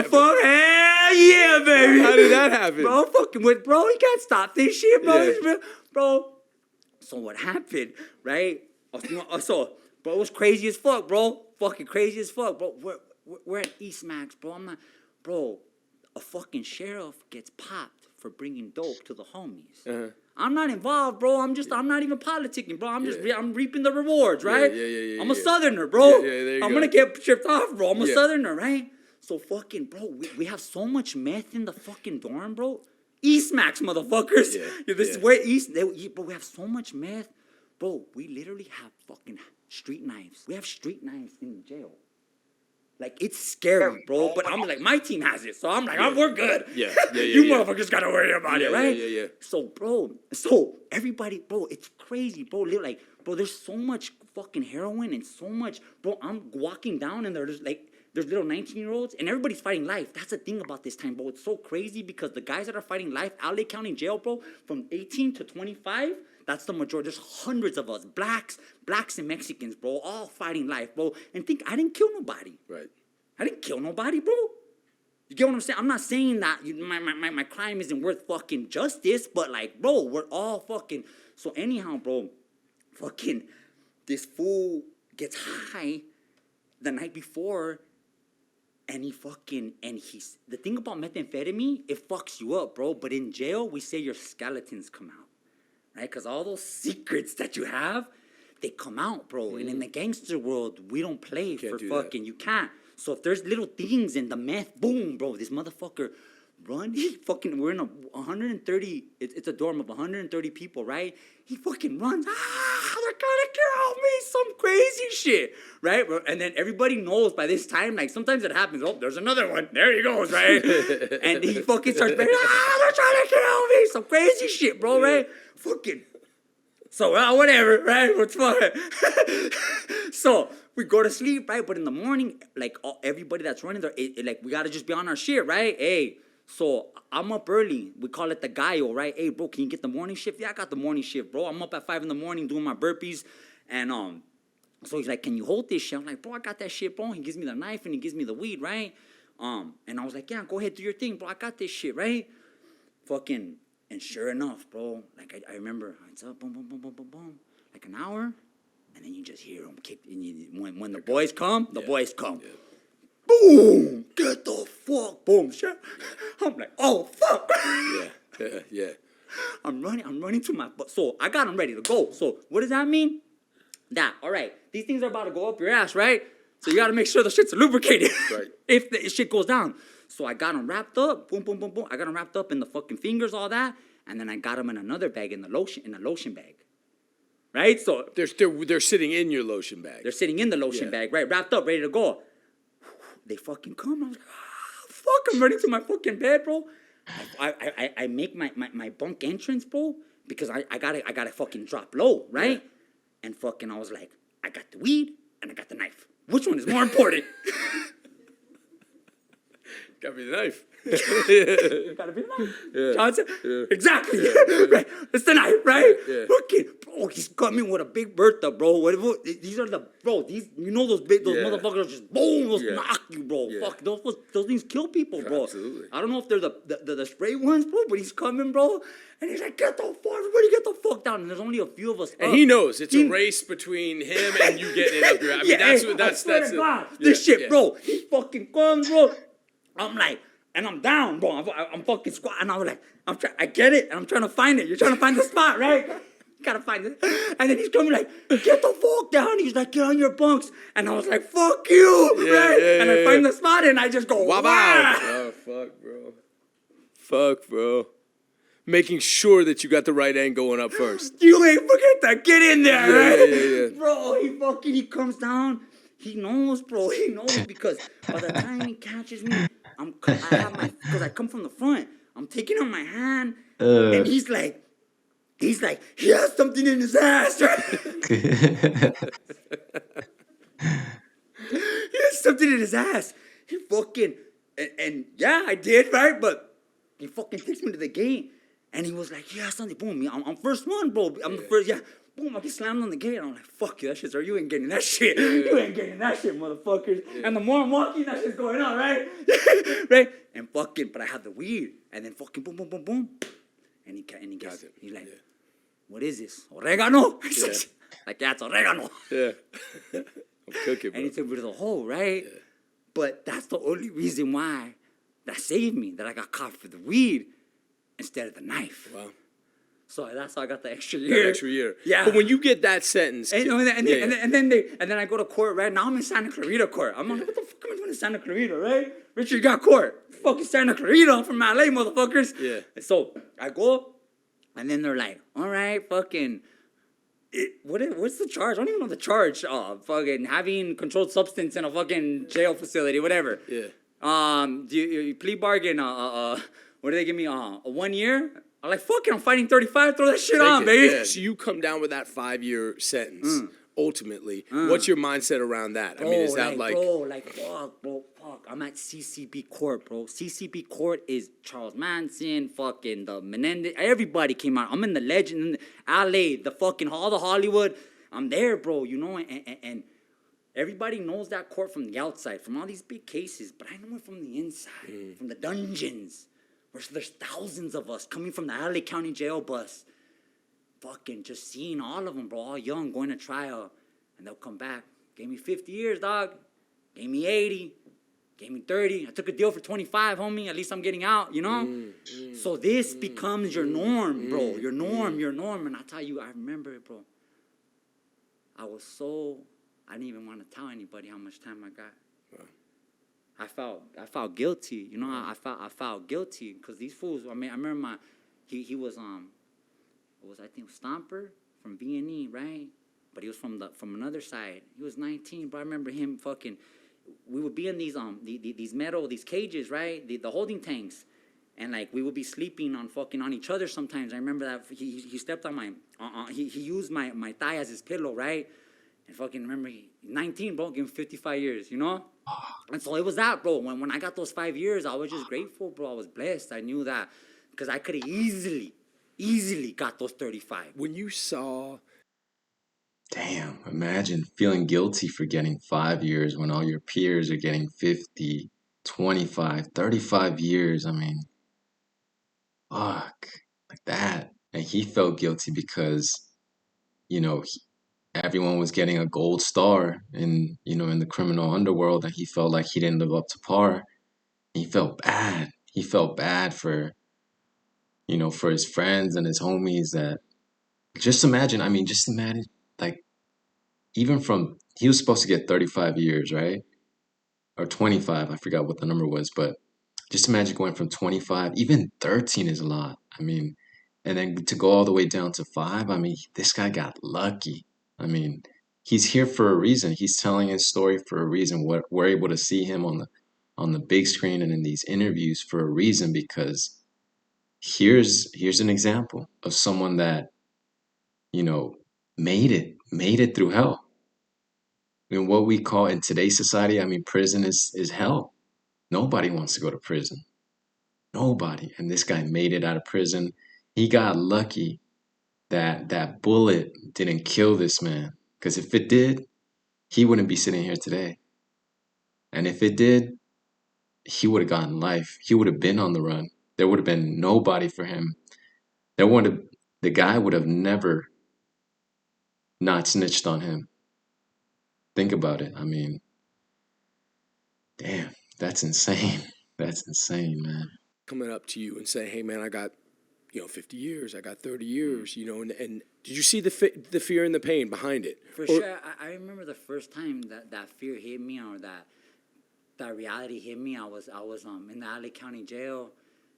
happen? Hell yeah, baby. How did that happen? Bro, fucking with, bro, you can't stop this shit, bro. Yeah. Bro. So what happened, right? So, bro, it was crazy as fuck, bro. Fucking crazy as fuck, bro. We're at East Max, bro. I'm not, bro. A fucking sheriff gets popped for bringing dope to the homies. Uh-huh. I'm not involved, bro. I'm not even politicking, bro. I'm reaping the rewards, right? I'm a Southerner, bro. I'm gonna get tripped off, bro. I'm a Southerner, right? So fucking, bro, we have so much meth in the fucking dorm, bro. East Max, motherfuckers. This is where bro, we have so much meth. Bro, we literally have fucking street knives. We have street knives in jail. Like, it's scary, bro. But I'm like, my team has it. So I'm like, we're good. You motherfuckers gotta worry about it, right? So, bro, everybody, bro, it's crazy, bro. Like, bro, there's so much fucking heroin and so much, bro. I'm walking down and there's little 19-year-olds and everybody's fighting life. That's the thing about this time, bro. It's so crazy because the guys that are fighting life, LA County Jail, bro, from 18 to 25, that's the majority. There's hundreds of us, blacks and Mexicans, bro, all fighting life, bro. And I didn't kill nobody. Right. I didn't kill nobody, bro. You get what I'm saying? I'm not saying that my crime isn't worth fucking justice, but like, bro, we're all fucking. So anyhow, bro, fucking, this fool gets high the night before, and the thing about methamphetamine, it fucks you up, bro. But in jail, we say your skeletons come out. Right? Because all those secrets that you have, they come out, bro. And in the gangster world, we don't play for fucking, you can't. So if there's little things in the meth, boom, bro, this motherfucker we're in a 130, it's a dorm of 130 people, right? He fucking runs, they're gonna kill me, some crazy shit, right? And then everybody knows by this time, like, sometimes it happens, there's another one, there he goes, right? And he fucking starts, they're trying to kill me, some crazy shit, bro, right? Fucking, so, whatever, right? What's fun? So, we go to sleep, right? But in the morning, like, everybody that's running there, like, we gotta just be on our shit, right? Hey, so I'm up early. We call it the gallo, right? Hey, bro, can you get the morning shift? Yeah, I got the morning shift, bro. I'm up at 5 a.m. doing my burpees. And so he's like, can you hold this shit? I'm like, bro, I got that shit, bro. He gives me the knife and he gives me the weed, right? And I was like, yeah, go ahead, do your thing, bro. I got this shit, right? Fucking, and sure enough, bro, like, I remember, it's up, boom, boom, boom, boom, boom, boom. Like an hour, and then you just hear them kick. And when the boys come, the boys come. Yeah. Boom! Get the fuck! Boom! Shit. I'm like, oh fuck! Yeah. I'm running to my. So I got them ready to go. So what does that mean? All right, these things are about to go up your ass, right? So you got to make sure the shit's lubricated. Right. If the shit goes down. So I got them wrapped up. Boom, boom, boom, boom. I got them wrapped up in the fucking fingers, all that, and then I got them in another bag in the lotion bag. Right? So they're sitting in your lotion bag. They're sitting in the lotion bag, right? Wrapped up, ready to go. They fucking come. I was like, fuck, I'm running to my fucking bed, bro. I make my bunk entrance, bro, because I gotta fucking drop low, right? Yeah. And fucking I was like, I got the weed and I got the knife. Which one is more important? Gotta be the knife. Gotta be the knife. Yeah. Johnson? Yeah. Exactly. Yeah. Right. It's the knife, right? Yeah. Fucking, bro, he's coming with a big Bertha, bro. Whatever. These are these, you know, those motherfuckers just boom, those knock you, bro. Yeah. Fuck, those things kill people, bro. Absolutely. I don't know if they're the spray ones, bro, but he's coming, bro. And he's like, everybody get the fuck down. And there's only a few of us. And he knows it's a race between him and you getting it up your ass. I mean, that's this shit, bro. He fucking comes, bro. I'm like, and I'm down, bro. I'm fucking squatting. And I was like, I get it, and I'm trying to find it. You're trying to find the spot, right? You gotta find it. And then he's coming like, get the fuck down. He's like, get on your bunks. And I was like, fuck you, right? And I find the spot, and I just go, wow. Oh, fuck, bro. Making sure that you got the right end going up first. You ain't forget to get in there, right? Yeah. Bro, he comes down. He knows, bro. He knows because by the time he catches me, because I come from the front. I'm taking on my hand, and he's like, he has something in his ass, right? He has something in his ass. He fucking, and yeah, I did, right? But he fucking takes me to the gate, and he was like, yeah, something, boom, I'm first one, bro. I'm the first, yeah. Boom, I get slammed on the gate. I'm like, fuck you, that shit's, or you ain't getting that shit. You ain't getting that shit, motherfuckers. And the more I'm walking, that shit's going on, right? right? And fucking, but I had the weed, and then fucking boom, boom, boom, boom, and he gets it. He's like, what is this? Oregano? Yeah. Like, yeah, it's oregano. Yeah. I'm cooking, bro. And he took me to the hole, right? Yeah. But that's the only reason why that saved me, that I got caught for the weed instead of the knife. Wow. So that's how I got the extra year. That extra year. Yeah. But when you get that sentence, And then I go to court, right? Now I'm in Santa Clarita court. I'm like, what the fuck am I doing in Santa Clarita, right? Richard got court. Fucking Santa Clarita. I'm from LA, motherfuckers. Yeah. So I go, and then they're like, all right, fucking, what's the charge? I don't even know the charge. Fucking having controlled substance in a fucking jail facility, whatever. Yeah. Do you plea bargain, what do they give me, a 1 year? I'm like, fuck it, I'm fighting 35, throw that shit on, baby. Yeah. So you come down with that 5-year sentence. Ultimately, what's your mindset around that? I mean, is that like... fuck. I'm at CCB court, bro. CCB court is Charles Manson, fucking the Menendez. Everybody came out. I'm in the legend, in LA, the fucking all the Hollywood. I'm there, bro, you know, and everybody knows that court from the outside, from all these big cases, but I know it from the inside, from the dungeons, where there's thousands of us coming from the LA County jail bus. Fucking just seeing all of them, bro, all young, going to trial, and they'll come back. Gave me 50 years, dog. Gave me 80. Gave me 30. I took a deal for 25, homie. At least I'm getting out, you know? So this becomes your norm, bro. Your norm. And I tell you, I remember it, bro. I didn't even want to tell anybody how much time I got. Wow. I felt guilty, you know? I felt guilty because these fools, I mean, I remember he was, I think Stomper from V&E, right? But he was from another side. He was 19, but I remember him fucking. We would be in these cages, right? The holding tanks, and like we would be sleeping on each other sometimes. I remember that he stepped on my he used my thigh as his pillow, right? And fucking remember, 19, bro, give him 55 years, you know? And so it was that, bro. When I got those 5 years, I was just grateful, bro. I was blessed. I knew that because I could have easily got those 35. When you saw... Damn, imagine feeling guilty for getting 5 years when all your peers are getting 50, 25, 35 years. I mean, fuck, like that. And he felt guilty because, you know, everyone was getting a gold star in the criminal underworld, and he felt like he didn't live up to par. He felt bad. He felt bad for his friends and his homies. That just imagine, like, even from, he was supposed to get 35 years, right? Or 25, I forgot what the number was, but just imagine going from 25, even 13 is a lot. I mean, and then to go all the way down to 5, I mean, this guy got lucky. I mean, he's here for a reason. He's telling his story for a reason. We're able to see him on the big screen and in these interviews for a reason, because here's an example of someone that, made it through hell. I mean, what we call in today's society, I mean, prison is hell. Nobody wants to go to prison. Nobody. And this guy made it out of prison. He got lucky that that bullet didn't kill this man. Because if it did, he wouldn't be sitting here today. And if it did, he would have gotten life. He would have been on the run. There would have been nobody for him. The guy would have never not snitched on him. Think about it. I mean, damn, that's insane. That's insane, man. Coming up to you and saying, hey, man, I got, 50 years, I got 30 years, and did you see the fear and the pain behind it? For sure. I remember the first time that fear hit me, or that reality hit me. I was in the LA County jail.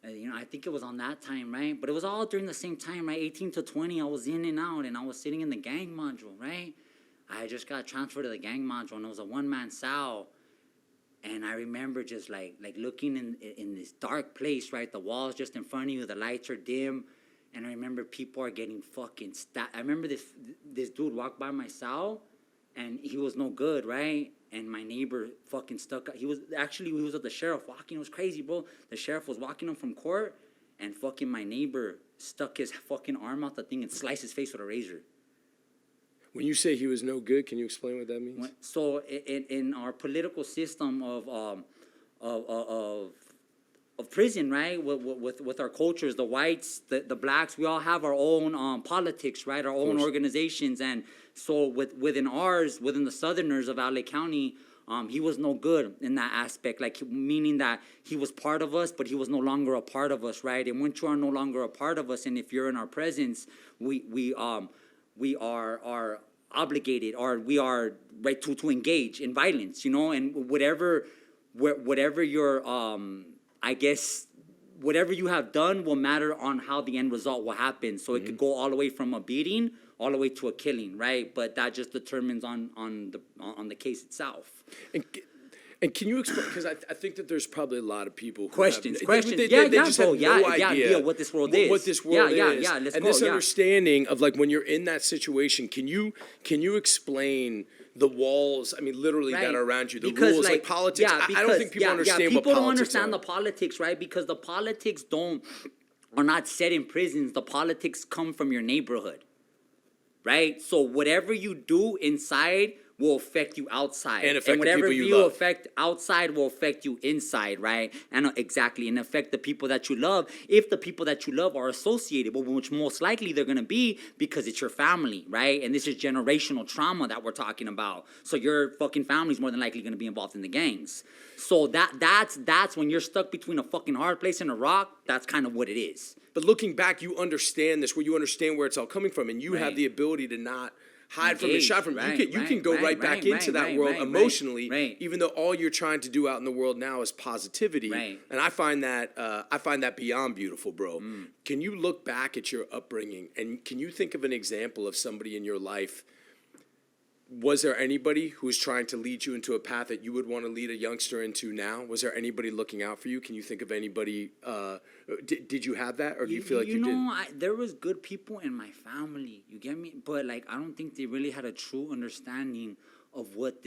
And, I think it was on that time, right? But it was all during the same time, right? 18 to 20, I was in and out, and I was sitting in the gang module, right? I just got transferred to the gang module, and it was a one-man cell. And I remember just like looking in this dark place, right? The walls just in front of you, the lights are dim. And I remember people are getting fucking stabbed. I remember this dude walked by my cell, and he was no good, right? And my neighbor fucking stuck. He was with the sheriff walking. It was crazy, bro. The sheriff was walking him from court, and fucking my neighbor stuck his fucking arm out the thing and sliced his face with a razor. When you say he was no good, can you explain what that means? So in our political system of prison, right? With our cultures, the whites, the blacks, we all have our own politics, right? Our own organizations, and so within the Southerners of LA County, he was no good in that aspect, like meaning that he was part of us, but he was no longer a part of us, right? And once you are no longer a part of us, and if you're in our presence, we are obligated, or we are right to engage in violence, you know, and whatever your I guess whatever you have done will matter on how the end result will happen. So it could go all the way from a beating all the way to a killing, right? But that just determines on the case itself. And can you explain? Because I think that there's probably a lot of people who Questions. They just bro. have no idea what this world is. What this world is. Yeah. Let's and go. this understanding of like when you're in that situation, can you explain the walls? I mean, literally that are around you, the rules, like politics. I don't think people understand what politics people don't understand are. the politics, right? Because the politics are not set in prisons. The politics come from your neighborhood, right? So whatever you do inside will affect you outside, and whatever you you affect outside will affect you inside, right? And and affect the people that you love. If the people that you love are associated, but which most likely they're gonna be, because it's your family, right? And this is generational trauma that we're talking about. So your fucking family's more than likely gonna be involved in the gangs. So that's when you're stuck between a fucking hard place and a rock. That's kind of what it is. But looking back, you understand this, where you understand where it's all coming from, and you have the ability to not hide from it, shot from it. You can go right back into that world emotionally, even though all you're trying to do out in the world now is positivity. And I find that beyond beautiful, bro. Can you look back at your upbringing, and can you think of an example of somebody in your life? Was there anybody who was trying to lead you into a path that you would want to lead a youngster into now? Was there anybody looking out for you? Can you think of anybody? Did you have that, or do you feel like you didn't? There was good people in my family. You get me? But like, I don't think they really had a true understanding of what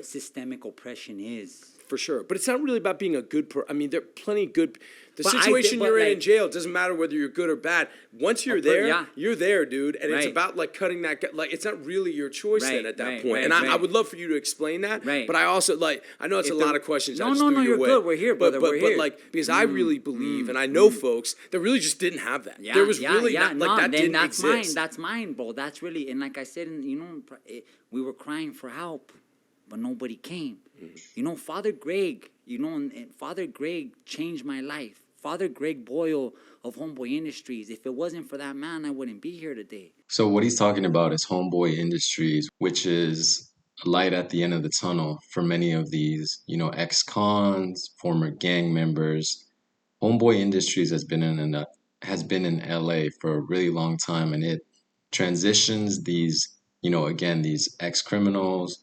systemic oppression is. For sure. But it's not really about being a good person. I mean, there are plenty of good. The situation you're in jail, it doesn't matter whether you're good or bad. Once you're there, you're there, dude. And it's about like cutting that, like it's not really your choice then at that point. And I would love for you to explain that. But I also I know it's a lot of questions. No, you're good. We're here, brother. But like, because I really believe, and I know folks that really just didn't have that. There was really not, like that didn't exist. That's mine, bro. That's really, and like I said, we were crying for help, but nobody came. You know, Father Greg, Father Greg changed my life. Father Greg Boyle of Homeboy Industries. If it wasn't for that man, I wouldn't be here today. So what he's talking about is Homeboy Industries, which is a light at the end of the tunnel for many of these, ex-cons, former gang members. Homeboy Industries has been in LA for a really long time, and it transitions these, these ex-criminals,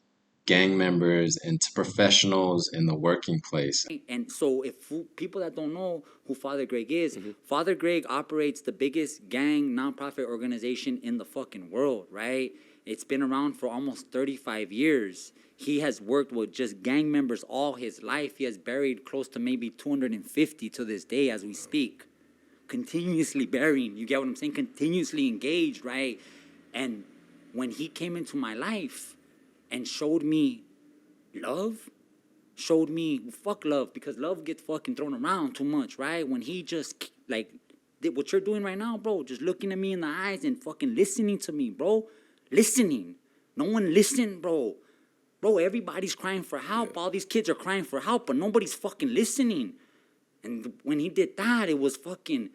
gang members into professionals in the working place. And so if people that don't know who Father Greg is, Father Greg operates the biggest gang nonprofit organization in the fucking world, right? It's been around for almost 35 years. He has worked with just gang members all his life. He has buried close to maybe 250 to this day as we speak. Continuously burying, you get what I'm saying? Continuously engaged, right? And when he came into my life and showed me love, fuck love, because love gets fucking thrown around too much, right? When he just, did what you're doing right now, bro, just looking at me in the eyes and fucking listening to me, bro. Listening. No one listened, bro. Bro, everybody's crying for help. All these kids are crying for help, but nobody's fucking listening. And when he did that, it was fucking,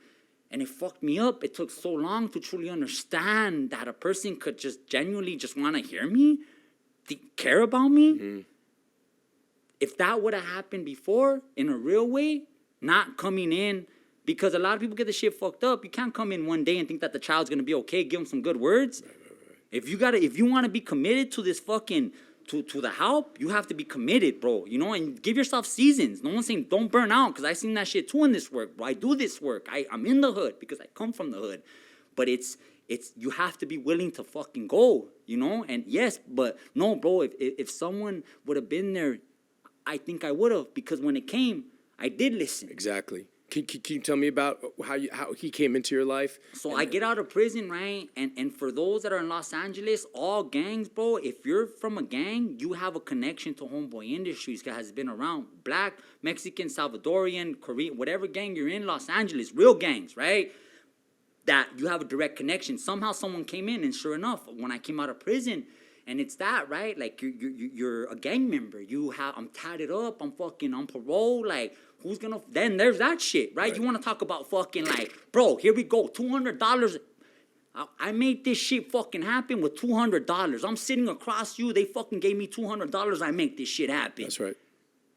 and it fucked me up. It took so long to truly understand that a person could just genuinely just want to hear me, care about me. If that would have happened before in a real way, not coming in, because a lot of people get the shit fucked up. You can't come in one day and think that the child's gonna be okay. Give them some good words. If you want to be committed to this fucking to the help, you have to be committed, bro. And give yourself seasons. No one's saying don't burn out, because I seen that shit too in this work, bro. I do this work. I'm in the hood because I come from the hood, but it's you have to be willing to fucking go, And yes, but no, bro. If someone would have been there, I think I would have, because when it came, I did listen. Exactly. Can you tell me about how he came into your life? So I get out of prison, right? And for those that are in Los Angeles, all gangs, bro, if you're from a gang, you have a connection to Homeboy Industries that has been around. Black, Mexican, Salvadorian, Korean, whatever gang you're in Los Angeles, real gangs, right? That you have a direct connection. Somehow someone came in, and sure enough, when I came out of prison, and it's that, right? Like, you're a gang member. I'm tatted up. I'm fucking on parole. Like, who's gonna... Then there's that shit, right? You want to talk about fucking, like, bro, here we go. $200. I made this shit fucking happen with $200. I'm sitting across you. They fucking gave me $200. I make this shit happen. That's right.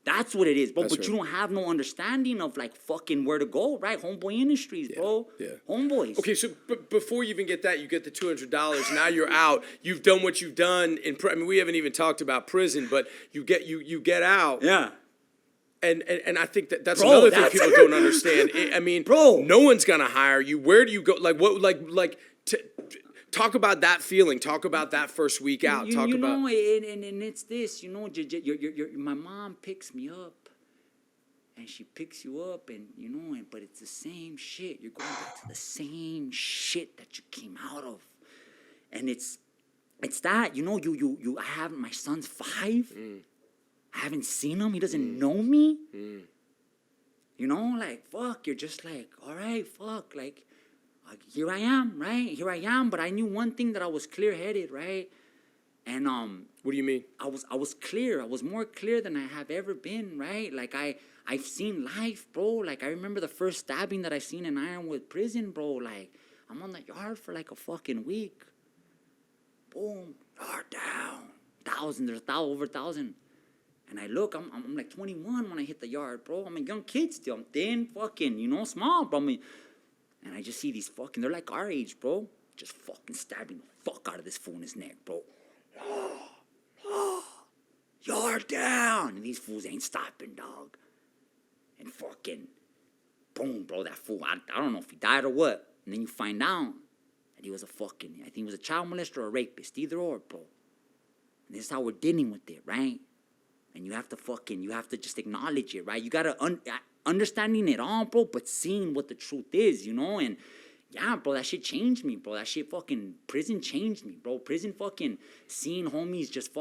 That's what it is, bro. That's but right. You don't have no understanding of, like, fucking where to go, right? Homeboy Industries, bro. Yeah. Homeboys. Okay, so before you even get that, you get the $200. Now you're out. You've done what you've done I mean, we haven't even talked about prison, but you get out. Yeah. And I think that's Bro, another thing people don't understand. I mean, Bro. no one's gonna hire you. Where do you go? Like what? Talk about that feeling. Talk about that first week out. You know, and it's this, you know, my mom picks me up, and she picks you up, and you know, but it's the same shit. You're going back to the same shit that you came out of, and it's that, you know, I have, my son's 5. I haven't seen him. He doesn't know me. You know, like, fuck. You're just like, all right, fuck, like here I am, right? Here I am, but I knew one thing, that I was clear-headed, right? And what do you mean? I was clear. I was more clear than I have ever been, right? Like I've seen life, bro. Like, I remember the first stabbing that I seen in Ironwood prison, bro. Like, I'm on the yard for like a fucking week. Boom, yard down. There's over 1,000. And I look, I'm like 21 when I hit the yard, bro. I'm a young kid still. I'm thin, fucking, you know, small, bro. And I just see these fucking, they're like our age, bro. Just fucking stabbing the fuck out of this fool in his neck, bro. Yard down. And these fools ain't stopping, dog. And fucking, boom, bro, that fool, I don't know if he died or what. And then you find out that he was I think he was a child molester or a rapist, either or, bro. And this is how we're dealing with it, right? And you have to just acknowledge it, right? You got to understanding it all, bro, but seeing what the truth is, you know? And yeah, bro, that shit changed me, bro. That shit fucking, prison changed me, bro. Prison fucking, seeing homies just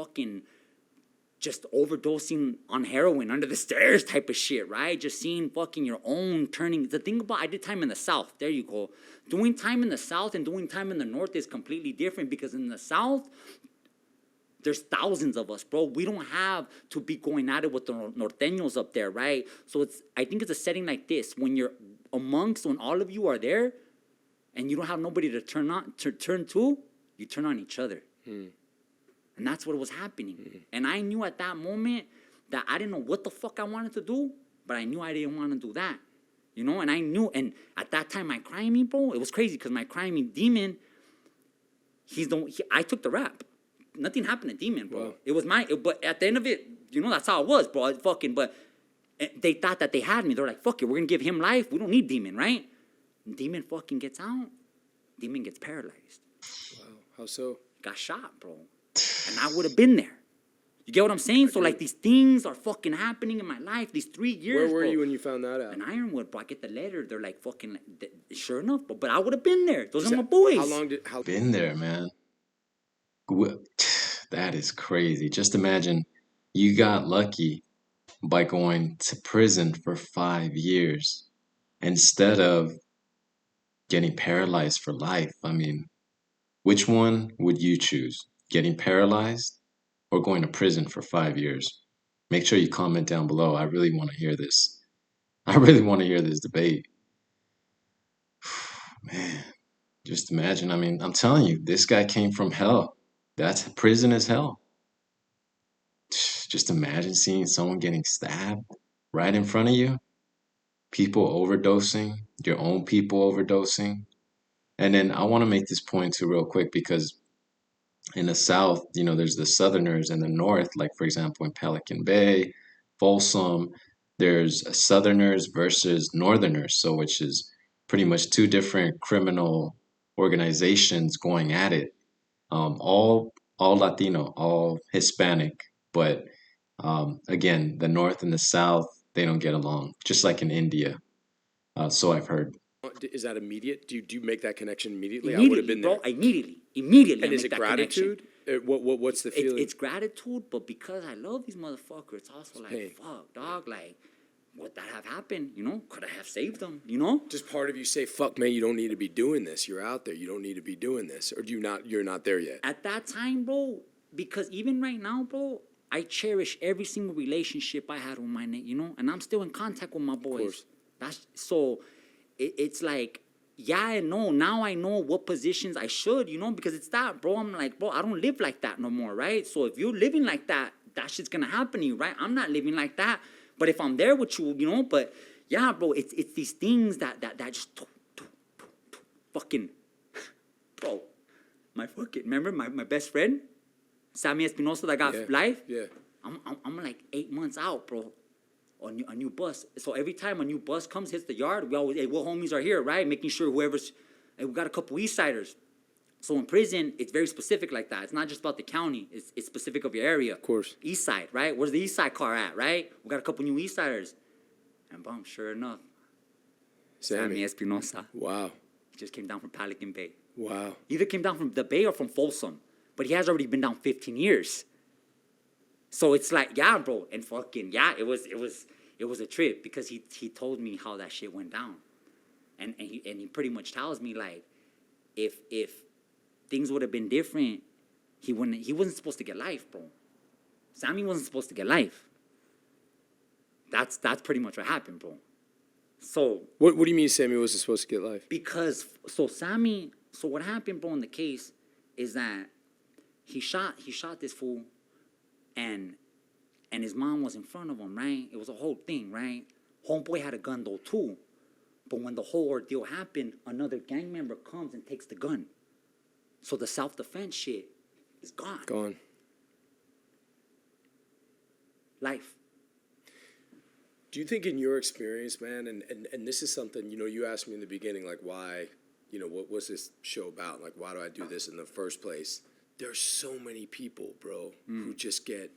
overdosing on heroin under the stairs type of shit, right? Just seeing fucking your own turning. The thing about, I did time in the South. There you go. Doing time in the South and doing time in the North is completely different, because in the South, there's thousands of us, bro. We don't have to be going at it with the norteños up there, right? So I think it's a setting like this. When all of you are there, and you don't have nobody to turn to, you turn on each other. And that's what was happening. And I knew at that moment that I didn't know what the fuck I wanted to do, but I knew I didn't want to do that. You know, and I knew, and at that time, my crimey, bro, it was crazy, because my crimey demon, I took the rap. Nothing happened to Demon, bro. Wow. It was but at the end of it, you know, that's how it was, bro. But they thought that they had me. They're like, fuck it, we're going to give him life. We don't need Demon, right? And Demon fucking gets out. Demon gets paralyzed. Wow. How so? Got shot, bro. And I would have been there. You get what I'm saying? So, like, these things are fucking happening in my life. These 3 years, Where were you when you found that out? In Ironwood, bro. I get the letter. They're like, fucking, sure enough, but I would have been there. Those are my boys. Been there, man. That is crazy. Just imagine you got lucky by going to prison for 5 years instead of getting paralyzed for life. I mean, which one would you choose? Getting paralyzed or going to prison for 5 years? Make sure you comment down below. I really want to hear this. I really want to hear this debate. Man, just imagine. I mean, I'm telling you, this guy came from hell. That's prison is hell. Just imagine seeing someone getting stabbed right in front of you. People overdosing, your own people overdosing. And then I want to make this point too real quick, because in the South, you know, there's the Southerners and the North, like for example, in Pelican Bay, Folsom, there's Southerners versus Northerners. So which is pretty much two different criminal organizations going at it. All Latino, all Hispanic, but again, the North and the South, they don't get along, just like in India. So I've heard. Is that immediate? Do you make that connection immediately? I would have Immediately, been bro. there. Immediately. And I is make it that connection. gratitude? What's the feeling? It's gratitude, but because I love these motherfuckers, it's also like, pain. fuck, dog, like, would that have happened? You know, could I have saved them? You know? Just part of you say, "Fuck, man, you don't need to be doing this. You're out there. You don't need to be doing this." Or do you not? You're not there yet. At that time, bro, because even right now, bro, I cherish every single relationship I had with my you know, and I'm still in contact with my boys. course. That's so. It's like, yeah, I know. Now I know what positions I should, you know, because it's that, bro. I'm like, bro, I don't live like that no more, right? So if you're living like that, that shit's gonna happen to you, right? I'm not living like that. But if I'm there with you, you know, but yeah, bro, it's these things that just fucking, bro. My fucking, remember my best friend, Sammy Espinosa, that got life. Yeah. I'm like 8 months out, bro. A new bus. So every time a new bus comes, hits the yard, we always, hey, what homies are here, right? Making sure whoever's, hey, we got a couple East Siders. So in prison, it's very specific like that. It's not just about the county. It's specific of your area. Of course. East Side, right? Where's the East Side car at, right? We got a couple new East Siders. And boom, sure enough, Sammy Espinosa. Wow. He just came down from Pelican Bay. Wow. Either came down from the Bay or from Folsom. But he has already been down 15 years. So it's like, yeah, bro, and fucking, yeah, it was a trip because he told me how that shit went down. And he pretty much tells me, like, if things would have been different, he wasn't supposed to get life, bro. Sammy wasn't supposed to get life. That's pretty much what happened, bro. So What do you mean Sammy wasn't supposed to get life? because so what happened, bro, in the case is that he shot this fool, and his mom was in front of him, right? It was a whole thing, right? Homeboy had a gun though too, but when the whole ordeal happened, another gang member comes and takes the gun. So the self-defense shit is gone. Gone. Life. Do you think in your experience, man, and this is something, you know, you asked me in the beginning, like, why, you know, what was this show about? Like, why do I do this in the first place? There's so many people, bro, who just get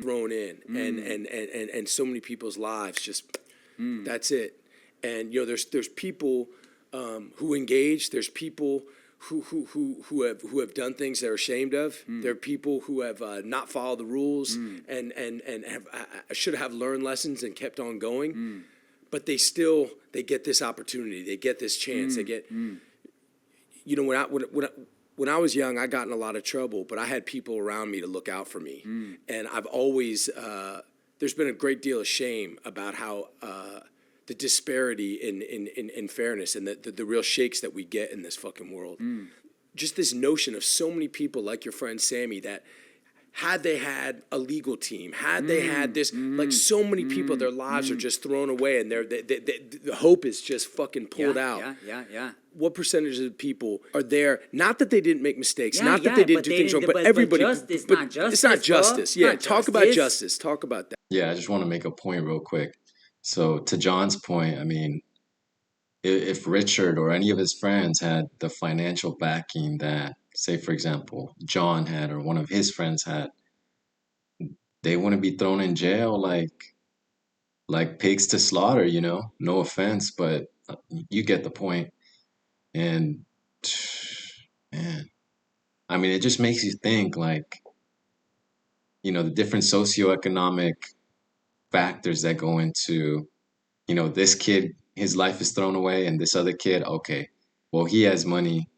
thrown in, and so many people's lives just, that's it. And, you know, there's people who engage, there's people who have done things they're ashamed of. There are people who have not followed the rules and should have learned lessons and kept on going, but they get this opportunity, they get this chance, they get, you know, when I was young, I got in a lot of trouble, but I had people around me to look out for me, and I've always there's been a great deal of shame about how the disparity in fairness and the real shakes that we get in this fucking world. Just this notion of so many people like your friend Sammy that had they had a legal team, had they had this, like so many people, their lives are just thrown away and the hope is just fucking pulled out. Yeah. What percentage of the people are there? Not that they didn't make mistakes, Yeah, not that they didn't but do they things wrong, didn't- but but everybody. justice, but not justice, it's not bro. justice. Yeah, Not talk about justice. justice. Talk about that. Yeah, I just want to make a point real quick. So to John's point, I mean, if Richard or any of his friends had the financial backing that, say, for example, John had or one of his friends had, they wouldn't be thrown in jail like pigs to slaughter, you know? No offense, but you get the point. And man, I mean, it just makes you think, like, you know, the different socioeconomic factors that go into, you know, this kid, his life is thrown away, and this other kid, okay, well, he has money,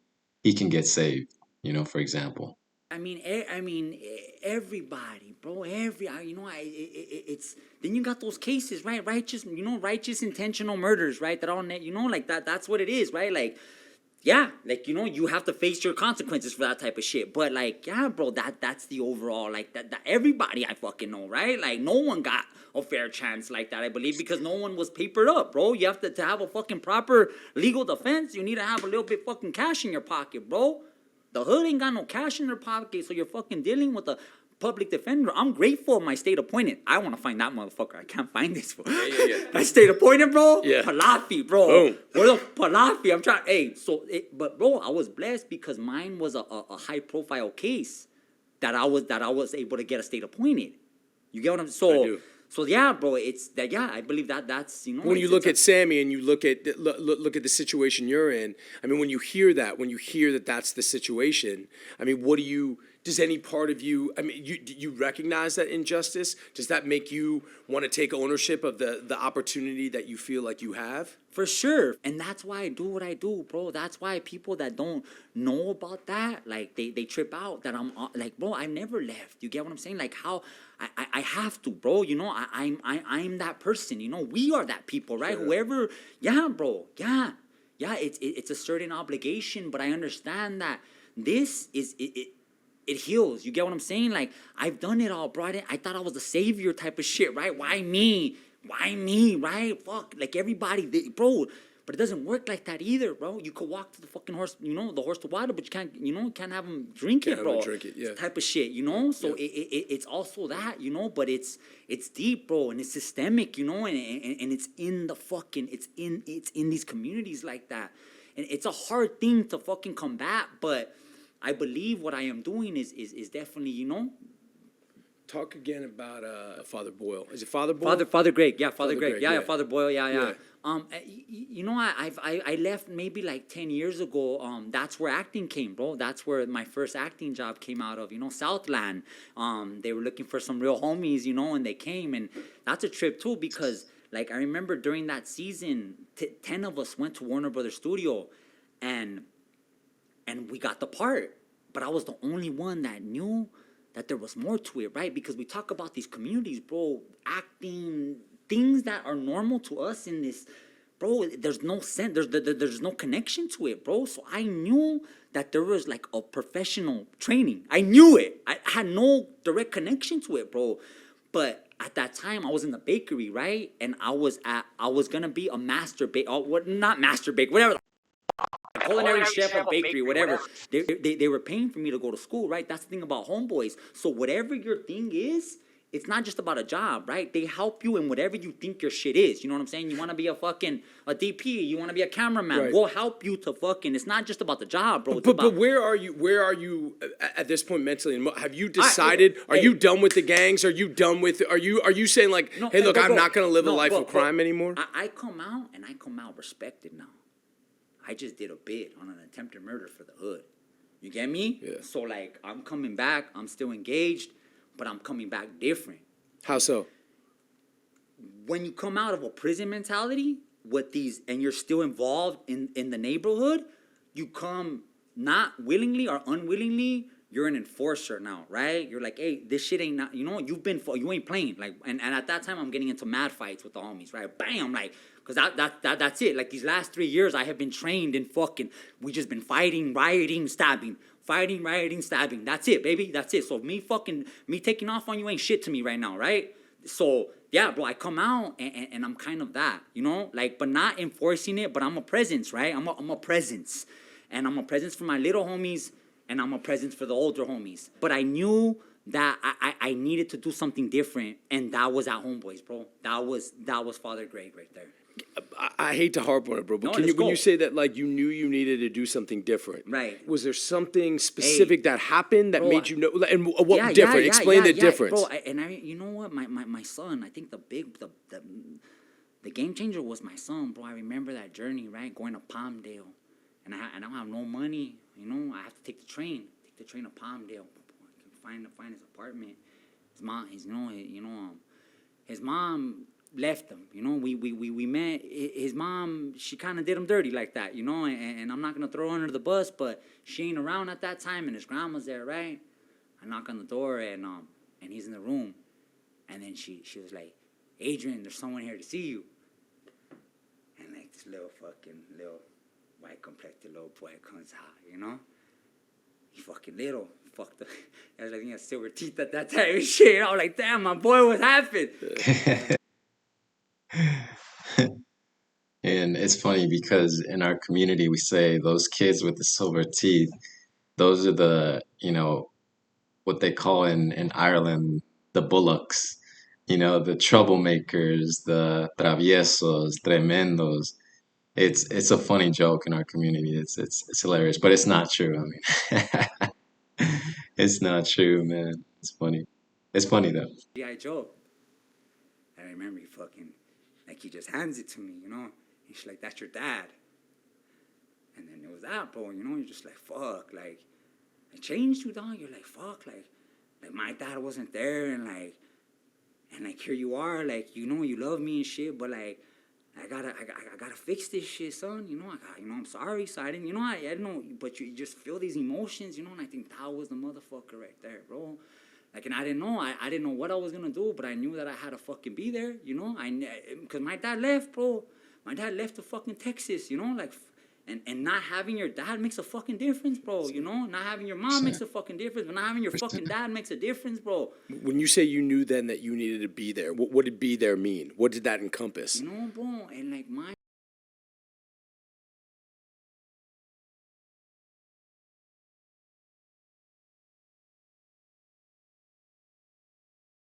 he can get saved, you know, for example. I mean, everybody, bro. You know, it's then you got those cases, right? Righteous intentional murders, right? That all, you know, like that. That's what it is, right? Like, yeah, like, you know, you have to face your consequences for that type of shit. But like, yeah, bro, that's the overall, like that everybody I fucking know, right? Like, no one got a fair chance like that, I believe, because no one was papered up, bro. You have to have a fucking proper legal defense. You need to have a little bit fucking cash in your pocket, bro. The hood ain't got no cash in their pocket, so you're fucking dealing with a public defender. I'm grateful of my state appointed. I want to find that motherfucker. I can't find this fool. Yeah. My state appointed, bro. Yeah. Palafi, bro. Boom. Where the Palafi? I'm trying. Hey, but bro, I was blessed because mine was a high profile case that I was able to get a state appointed. You get what I'm saying? I do. So yeah, bro, it's that. Yeah, I believe that's When you look at Sammy and you look at the situation you're in, I mean, when you hear that that's the situation, I mean, what do you? Does any part of you? I mean, do you recognize that injustice? Does that make you want to take ownership of the opportunity that you feel like you have? For sure. And that's why I do what I do, bro. That's why people that don't know about that, like they trip out that I'm like, bro, I never left. You get what I'm saying? Like how I have to, bro. You know, I'm that person. You know, we are that people, right? Sure. Whoever, yeah, bro, yeah. It's a certain obligation, but I understand that this is it heals. You get what I'm saying? Like, I've done it all, bro. I thought I was the savior type of shit, right? Why me? Why me, right? Fuck, like everybody, bro. But it doesn't work like that either, bro. You could walk to the fucking horse, you know, the horse to water, but you can't have them drink it, bro. Drink it, yeah. Type of shit, you know? So Yeah. it's also that, you know, but it's deep, bro, and it's systemic, you know, and it's in the fucking, it's in these communities like that. And it's a hard thing to fucking combat, but I believe what I am doing is definitely, you know. Talk again about Father Boyle. Is it Father Boyle? Father Greg, yeah, Father Greg, Greg, yeah, yeah. Father Boyle, yeah. Yeah. You know, I left maybe like 10 years ago. That's where acting came, bro. That's where my first acting job came out of. You know, Southland. They were looking for some real homies, you know, and they came, and that's a trip too because, like, I remember during that season, 10 of us went to Warner Brothers Studio, and we got the part, but I was the only one that knew that there was more to it, right? Because we talk about these communities, bro, acting, things that are normal to us in this, bro, there's no sense, there's no connection to it, bro. So I knew that there was like a professional training. I knew it. I had no direct connection to it, bro. But at that time, I was in the bakery, right? And I was gonna be a master not master bake, whatever, culinary chef of bakery, whatever. They were paying for me to go to school, right? That's the thing about homeboys. So whatever your thing is, it's not just about a job, right? They help you in whatever you think your shit is. You know what I'm saying? You want to be a DP, you want to be a cameraman. Right. We'll help you to fucking. It's not just about the job, bro. But where are you at this point mentally? Have you decided? Are you done with the gangs? Are you done with? Are you saying like, No, hey, look, bro, I'm not gonna live a life bro, of crime anymore? I come out respected now. I just did a bid on an attempted murder for the hood. You get me? Yeah. So like, I'm coming back. I'm still engaged, but I'm coming back different. How so? When you come out of a prison mentality with these, and you're still involved in the neighborhood, you come not willingly or unwillingly. You're an enforcer now, right? You're like, hey, this shit ain't not, you know, you ain't playing. Like, and at that time, I'm getting into mad fights with the homies, right? Bam, like, because that's it. Like, these last 3 years, I have been trained in fucking, we just been fighting, rioting, stabbing. Fighting, rioting, stabbing. That's it, baby. That's it. So me taking off on you ain't shit to me right now, right? So, yeah, bro, I come out and I'm kind of that, you know? Like, but not enforcing it, but I'm a presence, right? I'm a presence. And I'm a presence for my little homies, and I'm a presence for the older homies. But I knew that I needed to do something different, and that was at Homeboys, bro. That was Father Greg right there. I hate to harp on it, bro, but No, when you say that, like, you knew you needed to do something different, right? Was there something specific that happened that made you know? And what Yeah, different? yeah, Explain the yeah, difference, bro. You know what? My son. I think the game changer was my son, bro. I remember that journey, right? Going to Palmdale, and I don't have no money. You know, I have to take the train to Palmdale. I can find his apartment. His mom left him. You know, we met. His mom, she kind of did him dirty like that, you know, and I'm not going to throw her under the bus, but she ain't around at that time, and his grandma's there, right? I knock on the door, and he's in the room, and then she was like, Adrian, there's someone here to see you. And like this little white complected little boy comes out, you know? He fucking little, fucked up. I was like, he had silver teeth at that time and shit. I was like, damn, my boy, what happened? And it's funny because in our community, we say those kids with the silver teeth, those are what they call in Ireland, the Bullocks, the troublemakers, the traviesos, tremendos. It's a funny joke in our community. It's hilarious, but it's not true. I mean, it's not true, man. It's funny. It's funny though. Yeah, Joe. And I remember he fucking, like, he just hands it to me, you know? He's like, that's your dad. And then it was that, bro, you know? You're just like, fuck, like, it changed you, dog. You're like, fuck, like my dad wasn't there, and here you are, like, you know, you love me and shit, but like, I gotta fix this shit, son. You know, I'm sorry, so I didn't, you know, I didn't know, but you just feel these emotions, you know, and I think that was the motherfucker right there, bro. Like, and I didn't know what I was gonna do, but I knew that I had to fucking be there, you know, because my dad left, bro. My dad left to fucking Texas, you know, like, and not having your dad makes a fucking difference, bro, you know? Not having your mom makes a fucking difference, but not having your fucking dad makes a difference, bro. When you say you knew then that you needed to be there, what did be there mean? What did that encompass? You know, bro, and like